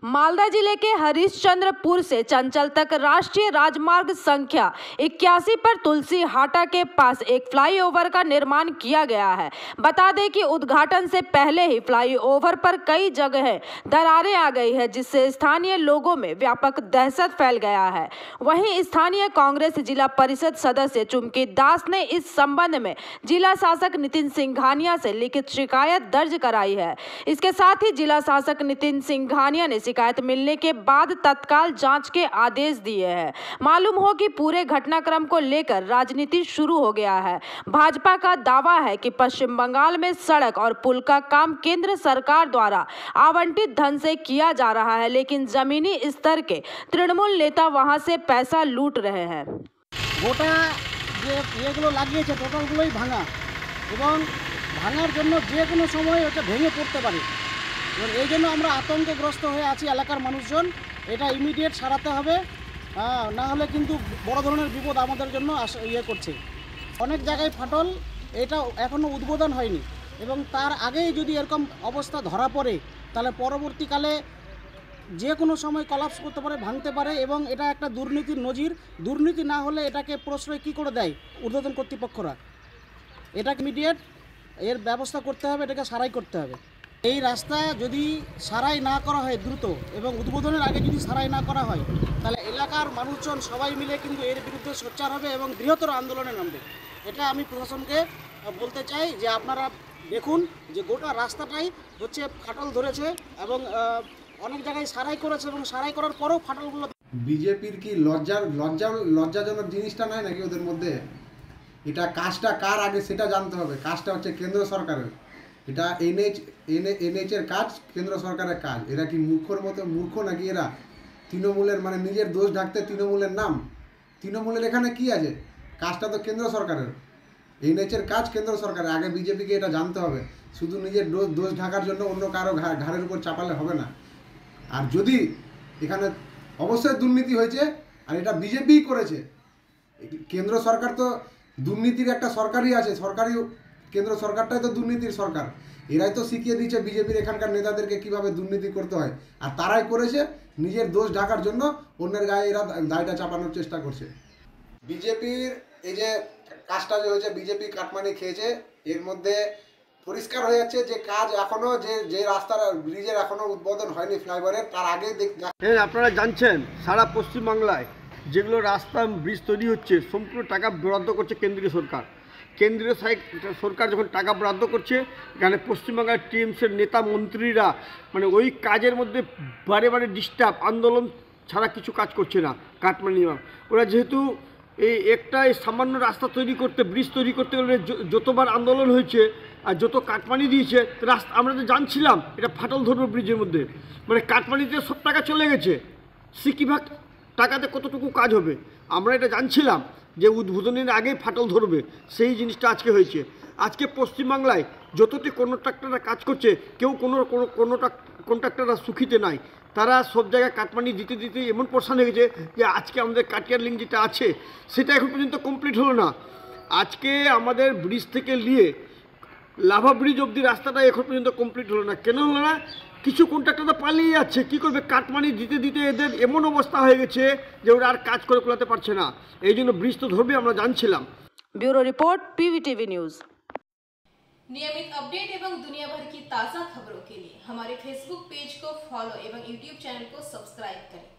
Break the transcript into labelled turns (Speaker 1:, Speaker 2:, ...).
Speaker 1: मालदा जिले के हरिश्चंद्रपुर से चंचल तक राष्ट्रीय राजमार्ग संख्या 81 पर तुलसी हाटा के पास एक फ्लाईओवर का निर्माण किया गया है। बता दें कि उद्घाटन से पहले ही फ्लाईओवर पर कई जगह दरारें आ गई है, जिससे स्थानीय लोगों में व्यापक दहशत फैल गया है। वहीं स्थानीय कांग्रेस जिला परिषद सदस्य चुमकी दास ने इस संबंध में जिला शासक नितिन सिंघानिया से लिखित शिकायत दर्ज कराई है। इसके साथ ही जिला शासक नितिन सिंघानिया ने शिकायत मिलने के बाद तत्काल जांच के आदेश दिए हैं। मालूम हो कि पूरे घटनाक्रम को लेकर राजनीति शुरू हो गया है। भाजपा का दावा है कि पश्चिम बंगाल में सड़क और पुल का काम केंद्र सरकार द्वारा आवंटित धन से किया जा रहा है, लेकिन जमीनी स्तर के तृणमूल नेता वहां से पैसा लूट रहे हैं।
Speaker 2: गोटा যেগুলো লাগিয়েছে টোটালগুলোই ভাঙা এবং ভাঙার জন্য যে কোনো সময় ওটা ভেঙে পড়তে পারে। এবং এই জন্য আমরা আতঙ্কগ্রস্ত হয়ে আছি এলাকার মানুষজন। এটা ইমিডিয়েট সারাতে হবে, না হলে কিন্তু বড় ধরনের বিপদ আমাদের জন্য করছে। অনেক জায়গায় ফাটল, এটা এখনও উদ্বোধন হয়নি এবং তার আগেই যদি এরকম অবস্থা ধরা পড়ে তাহলে পরবর্তীকালে যে কোনো সময় কলাপস করতে পারে, ভাঙতে পারে এবং এটা একটা দুর্নীতির নজির। দুর্নীতি না হলে এটাকে প্রশ্রয় কী করে দেয় ঊর্ধ্বতন কর্তৃপক্ষরা? এটা ইমিডিয়েট এর ব্যবস্থা করতে হবে, এটাকে সারাই করতে হবে। এই রাস্তা যদি সারাই না করা হয় দ্রুত এবং উদ্বোধনের আগে যদি সারাই না করা হয় তাহলে এলাকার মানুষজন সবাই মিলে কিন্তু এর বিরুদ্ধে সোচ্চার হবে এবং বৃহত্তর আন্দোলনে নামবে। এটা আমি প্রশাসনকে বলতে চাই যে আপনারা দেখুন যে গোটা রাস্তাটাই হচ্ছে ফাটল ধরেছে এবং অনেক জায়গায় সারাই করেছে এবং সারাই করার পরেও ফাটলগুলো।
Speaker 3: বিজেপির কি লজ্জাজনক জিনিসটা নাই নাকি ওদের মধ্যে? এটা কাজটা কার আগে সেটা জানতে হবে। কাজটা হচ্ছে কেন্দ্র সরকারের। এটা এনএইচ এর কাজ, কেন্দ্র সরকারের কাজ। এরা কি মূর্খ নাকি? এরা তৃণমূলের মানে নিজের দোষ ঢাকতে তৃণমূলের নাম। তৃণমূলের এখানে কি আছে? কাজটা তো কেন্দ্র সরকারের। এনএইচ এর কাজ কেন্দ্র সরকারের। আগে বিজেপিকে এটা জানতে হবে। শুধু নিজের দোষ ঢাকার জন্য অন্য কারো ঘাড়ের উপর চাপালে হবে না। আর যদি এখানে অবশ্যই দুর্নীতি হয়েছে আর এটা বিজেপিই করেছে। কেন্দ্র সরকার তো দুর্নীতির একটা সরকারই আছে, সরকারি কেন্দ্র সরকারটাই তো দুর্নীতির সরকার। এরাই তো শিখিয়ে দিচ্ছে বিজেপির এখানকার নেতাদেরকে কিভাবে দুর্নীতি করতে হয়, আর তারাই করেছে। নিজের দোষ ঢাকার জন্য অন্যের গায়ে এরা দায়টা চাপানোর চেষ্টা করছে। বিজেপির এই যে কাজটা যে হয়েছে, বিজেপি কাটমানি খেয়েছে। এর মধ্যে পরিষ্কার হয়ে যাচ্ছে যে কাজ এখনো যে রাস্তার ব্রিজের এখনো উদ্বোধন হয়নি ফ্লাইওভারের, তার আগে
Speaker 4: আপনারা জানছেন সারা পশ্চিমবাংলায় যেগুলো রাস্তা ব্রিজ তৈরি হচ্ছে সম্পূর্ণ টাকা বরাদ্দ করছে কেন্দ্রীয় সরকার। কেন্দ্রীয় সরকার যখন টাকা বরাদ্দ করছে, এখানে পশ্চিমবাংলার টিএমসির নেতা মন্ত্রীরা মানে ওই কাজের মধ্যে বারে বারে ডিস্টার্ব, আন্দোলন ছাড়া কিছু কাজ করছে না। কাটমানি ওরা যেহেতু এই সামান্য রাস্তা তৈরি করতে, ব্রিজ তৈরি করতে গেলে যতবার আন্দোলন হয়েছে আর যত কাটমানি দিয়েছে রাস্তা, আমরা তো জানছিলাম এটা ফাটল ধরবে ব্রিজের মধ্যে। মানে কাটমানিতে সব টাকা চলে গেছে, সিকিভাগ টাকাতে কতটুকু কাজ হবে আমরা এটা জানছিলাম যে উদ্বোধনের আগেই ফাটল ধরবে। সেই জিনিসটা আজকে হয়েছে। আজকে পশ্চিমবাংলায় যতটি কন্ট্রাক্টররা কাজ করছে, কেউ কোনো কন্ট্রাক্টররা সুখিতে নাই। তারা সব জায়গায় কাটমানি দিতে দিতে এমন পরেশান হয়ে গেছে যে আজকে আমাদের কাটিয়ার লিঙ্ক যেটা আছে সেটা এখন পর্যন্ত কমপ্লিট হলো না। আজকে আমাদের ব্রিজ থেকে নিয়ে লাভা ব্রিজ অবধি রাস্তাটা এখন পর্যন্ত কমপ্লিট হলো না। কেন হলো না? কিছু কন্ট্রাক্টররা পালিয়ে যাচ্ছে। কী করবে? কাটমানি দিতে দিতে এদের এমন অবস্থা হয়ে গেছে যে ওরা আর কাজ করে কোলাতে পারছে না। এই জন্য ব্রিজ তো ধরবে আমরা জানছিলাম।
Speaker 1: Bureau report PVTV news.
Speaker 5: नियमित अपडेट एवं दुनिया भर की ताज़ा खबरों के लिए हमारे फेसबुक पेज को फॉलो एवं यूट्यूब चैनल को सब्सक्राइब करें।